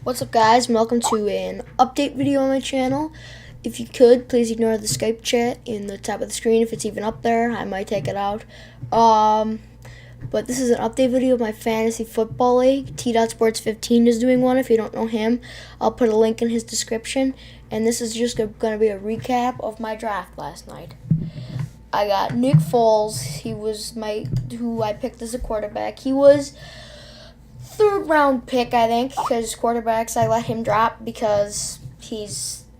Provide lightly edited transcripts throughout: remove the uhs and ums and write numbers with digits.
What's up, guys? Welcome to an update video on my channel. If you could, please ignore the Skype chat in the top of the screen. If it's even up there, I might take it out. But this is an update video of my fantasy football league. T.Sports 15 is doing one. If you don't know him, I'll put a link in his description. And this is just going to be a recap of my draft last night. I got Nick Foles. He was who I picked as a quarterback. He was third round pick, I think, because quarterbacks, I let him drop because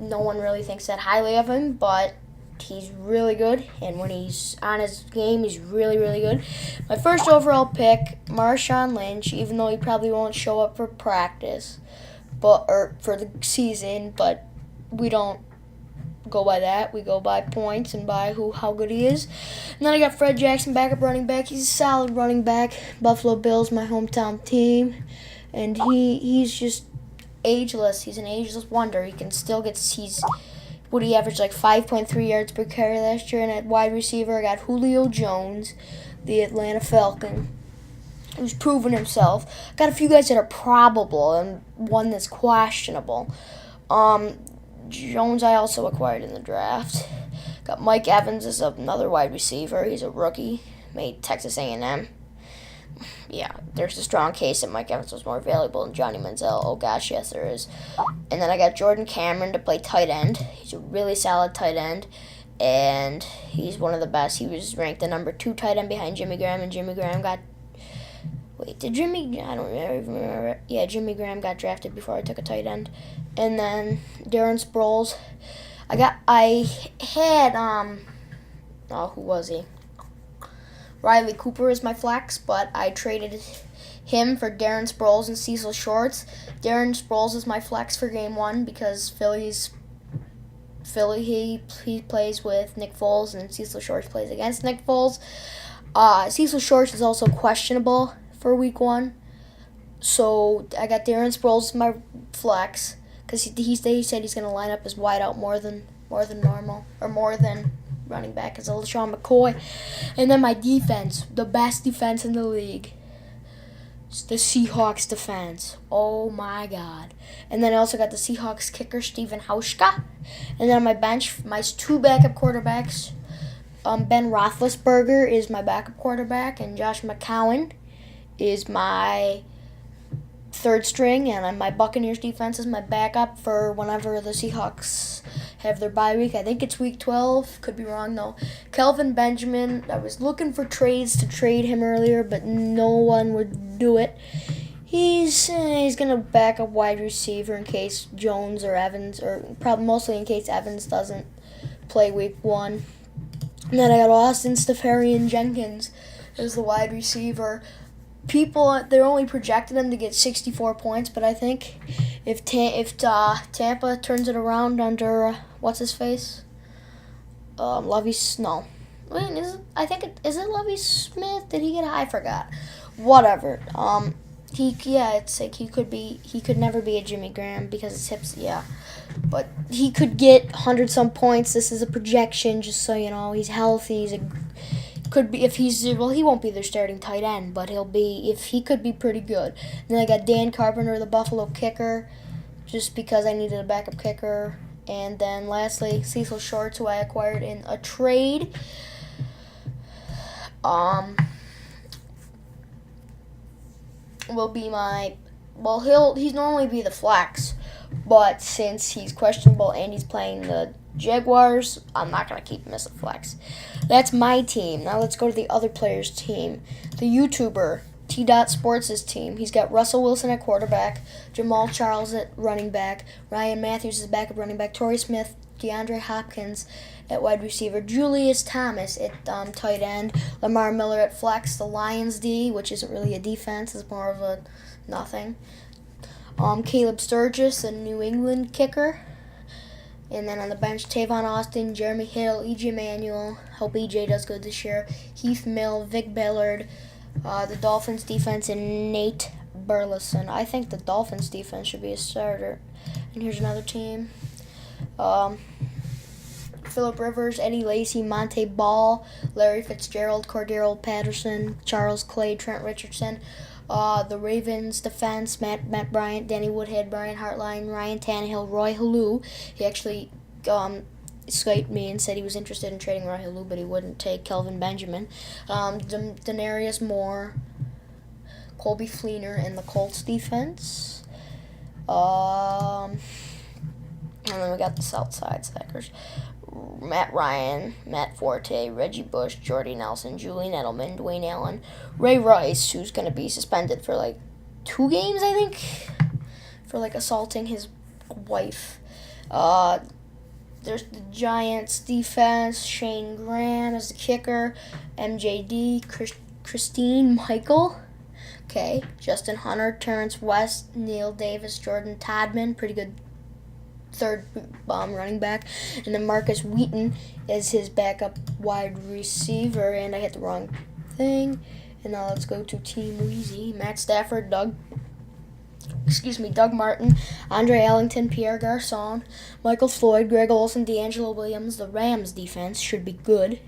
no one really thinks that highly of him, but he's really good, and when he's on his game, he's really, really good. My first overall pick, Marshawn Lynch, even though he probably won't show up for practice, or for the season, but we don't go by that. We go by points and by how good he is. And then I got Fred Jackson, backup running back. He's a solid running back. Buffalo Bills, my hometown team, and he's just ageless. He's an ageless wonder. He can still get. He averaged like 5.3 yards per carry last year. And at wide receiver, I got Julio Jones, the Atlanta Falcon, who's proven himself. Got a few guys that are probable and one that's questionable. Jones I also acquired in the draft. Got Mike Evans as another wide receiver. He's a rookie. Made Texas A&M. Yeah, there's a strong case that Mike Evans was more valuable than Johnny Manziel. Oh gosh, yes there is. And then I got Jordan Cameron to play tight end. He's a really solid tight end, and he's one of the best. He was ranked the number 2 tight end behind Jimmy Graham, and Jimmy Graham got. I don't remember. Yeah, Jimmy Graham got drafted before I took a tight end. And then Darren Sproles. I had who was he? Riley Cooper is my flex, but I traded him for Darren Sproles and Cecil Shorts. Darren Sproles is my flex for game 1 because Philly he plays with Nick Foles, and Cecil Shorts plays against Nick Foles. Cecil Shorts is also questionable for week 1. So I got Darren Sproles as my flex because he said he's going to line up as wide out more than normal, or more than running back as a LaShawn McCoy. And then my defense, the best defense in the league, it's the Seahawks defense. Oh my God. And then I also got the Seahawks kicker, Steven Hauschka. And then on my bench, my 2 backup quarterbacks, Ben Roethlisberger is my backup quarterback, and Josh McCown is my third string, and my Buccaneers defense is my backup for whenever the Seahawks have their bye week. I think it's week 12. Could be wrong, though. Kelvin Benjamin, I was looking for trades to trade him earlier, but no one would do it. He's going to back up wide receiver in case Jones or Evans, or probably mostly in case Evans doesn't play week 1. And then I got Austin Seferian-Jenkins as the wide receiver. They're only projected him to get 64 points, but I think if Tampa turns it around under what's his face, Lovie Smith? Is it Lovie Smith? Did he get high? I forgot. Whatever. It's like he could never be a Jimmy Graham because his hips. Yeah, but he could get 100-some points. This is a projection, just so you know. He's healthy. He won't be their starting tight end, but he could be pretty good. And then I got Dan Carpenter, the Buffalo kicker, just because I needed a backup kicker. And then lastly, Cecil Shorts, who I acquired in a trade. Will be he's normally be the flex, but since he's questionable and he's playing the Jaguars, I'm not going to keep him as a flex. That's my team. Now let's go to the other player's team. The YouTuber, T.Sports' team. He's got Russell Wilson at quarterback, Jamal Charles at running back, Ryan Matthews as backup running back, Torrey Smith, DeAndre Hopkins at wide receiver, Julius Thomas at tight end, Lamar Miller at flex, the Lions D, which isn't really a defense, it's more of a nothing. Caleb Sturgis, the New England kicker. And then on the bench, Tavon Austin, Jeremy Hill, E.J. Manuel. Hope E.J. does good this year. Heath Mill, Vic Bellard, the Dolphins defense, and Nate Burleson. I think the Dolphins defense should be a starter. And here's another team. Phillip Rivers, Eddie Lacy, Monte Ball, Larry Fitzgerald, Cordero Patterson, Charles Clay, Trent Richardson. The Ravens defense, Matt Bryant, Danny Woodhead, Brian Hartline, Ryan Tannehill, Roy Halou. He actually Skyped me and said he was interested in trading Roy Halou, but he wouldn't take Kelvin Benjamin. Denarius Moore, Colby Fleener, and the Colts defense. And then we got the South Side Sackers. Matt Ryan, Matt Forte, Reggie Bush, Jordy Nelson, Julian Edelman, Dwayne Allen, Ray Rice, who's going to be suspended for like 2 games, I think, for like assaulting his wife. There's the Giants defense, Shane Graham as the kicker, MJD, Christine Michael, okay, Justin Hunter, Terrence West, Neil Davis, Jordan Todman, pretty good third running back, and then Marcus Wheaton is his backup wide receiver, and I hit the wrong thing. And now let's go to Team Weezy. Matt Stafford, Doug Martin, Andre Ellington, Pierre Garçon, Michael Floyd, Greg Olsen, D'Angelo Williams. The Rams defense should be good.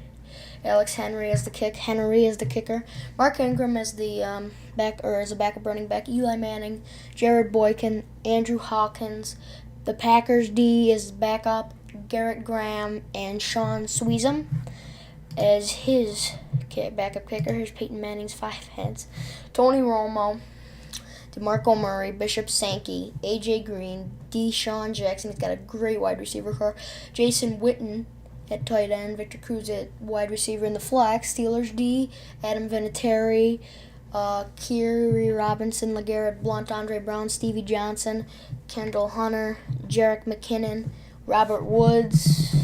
Alex Henry as the kicker. Mark Ingram as the as a backup running back. Eli Manning, Jared Boykin, Andrew Hawkins. The Packers D is backup, Garrett Graham, and Sean Sweezum as his backup kicker. Here's Peyton Manning's 5 heads. Tony Romo, DeMarco Murray, Bishop Sankey, A.J. Green, Deshaun Jackson. He's got a great wide receiver core. Jason Witten at tight end, Victor Cruz at wide receiver in the flex. Steelers D, Adam Vinatieri, Kiri Robinson, LeGarrette Blount, Andre Brown, Stevie Johnson, Kendall Hunter, Jerick McKinnon, Robert Woods,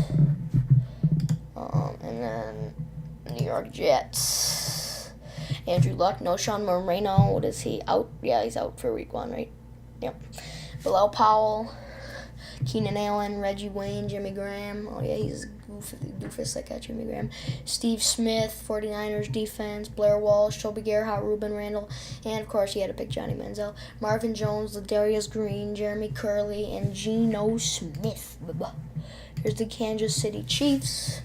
and then New York Jets. Andrew Luck, no Sean Moreno. What is he out? Yeah, he's out for week 1, right? Yep. Bilal Powell, Keenan Allen, Reggie Wayne, Jimmy Graham. Oh, yeah, he's a doofus like that, Jimmy Graham. Steve Smith, 49ers defense. Blair Walsh, Toby Gerhardt, Ruben Randall. And, of course, he had to pick Johnny Manziel. Marvin Jones, Ladarius Green, Jeremy Curley, and Geno Smith. Here's the Kansas City Chiefs.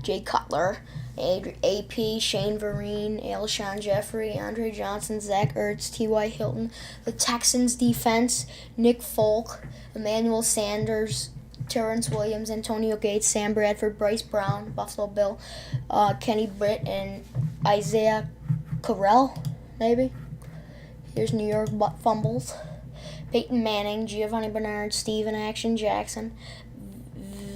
Jay Cutler, AP, Shane Vereen, Alshon Jeffrey, Andre Johnson, Zach Ertz, T.Y. Hilton. The Texans defense, Nick Folk, Emmanuel Sanders, Terrence Williams, Antonio Gates, Sam Bradford, Bryce Brown, Buffalo Bill, Kenny Britt, and Isaiah Correll, maybe. Here's New York Fumbles. Peyton Manning, Giovanni Bernard, Steven Action Jackson,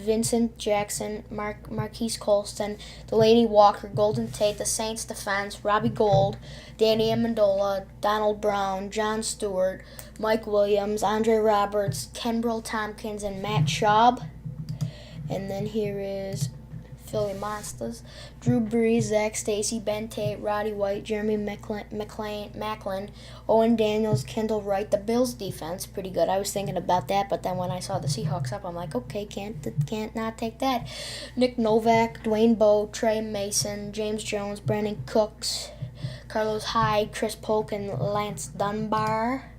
Vincent Jackson, Marquise Colston, Delaney Walker, Golden Tate, the Saints defense, Robbie Gould, Danny Amendola, Donald Brown, John Stewart, Mike Williams, Andre Roberts, Kenbrell Tompkins, and Matt Schaub. And then here is Philly Monsters. Drew Brees, Zach Stacy, Ben Tate, Roddy White, Jeremy Macklin, Owen Daniels, Kendall Wright. The Bills defense, pretty good. I was thinking about that, but then when I saw the Seahawks up, I'm like, okay, can't not take that. Nick Novak, Dwayne Bowe, Trey Mason, James Jones, Brandon Cooks, Carlos Hyde, Chris Polk, and Lance Dunbar.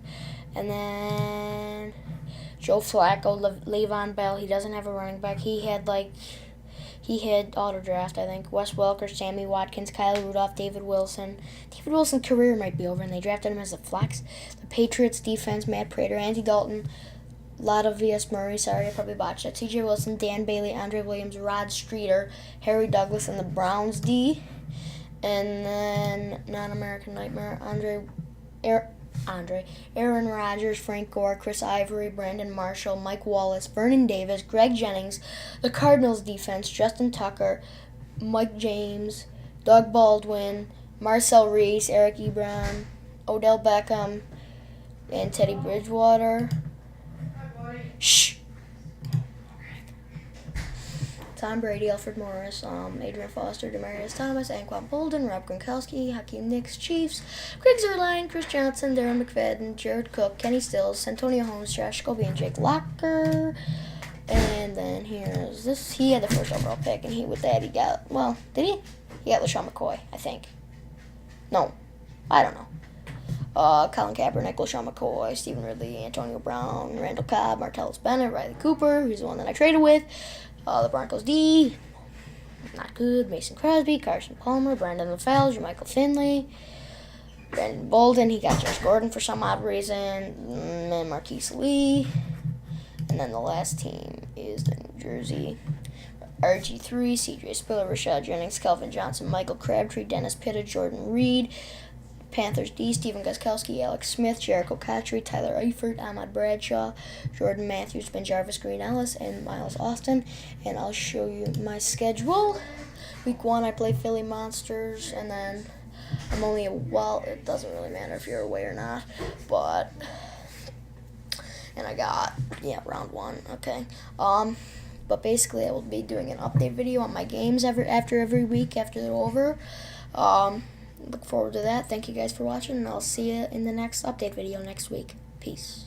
And then Joe Flacco, Le'Veon Bell. He doesn't have a running back. He had auto draft, I think. Wes Welker, Sammy Watkins, Kyle Rudolph, David Wilson. David Wilson's career might be over, and they drafted him as a flex. The Patriots defense, Matt Prater, Andy Dalton, Latavius Murray, sorry, I probably botched that. TJ Wilson, Dan Bailey, Andre Williams, Rod Streeter, Harry Douglas, and the Browns D. And then Non-American Nightmare, Aaron Rodgers, Frank Gore, Chris Ivory, Brandon Marshall, Mike Wallace, Vernon Davis, Greg Jennings, the Cardinals defense, Justin Tucker, Mike James, Doug Baldwin, Marcel Reese, Eric Ebron, Odell Beckham, and Teddy Bridgewater. Shh. Tom Brady, Alfred Morris, Adrian Foster, Demaryius Thomas, Anquan Bolden, Rob Gronkowski, Hakeem Nicks, Chiefs, Greg Zuerlein, Chris Johnson, Darren McFadden, Jared Cook, Kenny Stills, Antonio Holmes, Josh Scobie, and Jake Locker. And then here's this. He had the first overall pick, and with that he got, well, did he? He got LaShawn McCoy, I think. No, I don't know. Colin Kaepernick, LaShawn McCoy, Stephen Ridley, Antonio Brown, Randall Cobb, Martellus Bennett, Riley Cooper, who's the one that I traded with. The Broncos D, not good. Mason Crosby, Carson Palmer, Brandon LaFell, Jermichael Finley. Brandon Bolden, he got Josh Gordon for some odd reason, and Marquise Lee. And then the last team is the New Jersey RG3, CJ Spiller, Rashad Jennings, Kelvin Johnson, Michael Crabtree, Dennis Pitta, Jordan Reed. Panthers D, Stephen Gostkowski, Alex Smith, Jericho Cotchery, Tyler Eifert, Ahmad Bradshaw, Jordan Matthews, Ben Jarvis, Green Ellis, and Miles Austin. And I'll show you my schedule. Week 1, I play Philly Monsters, and then it doesn't really matter if you're away or not, but, and I got, round 1, okay. But basically I will be doing an update video on my games after every week after they're over. Look forward to that. Thank you guys for watching, and I'll see you in the next update video next week. Peace.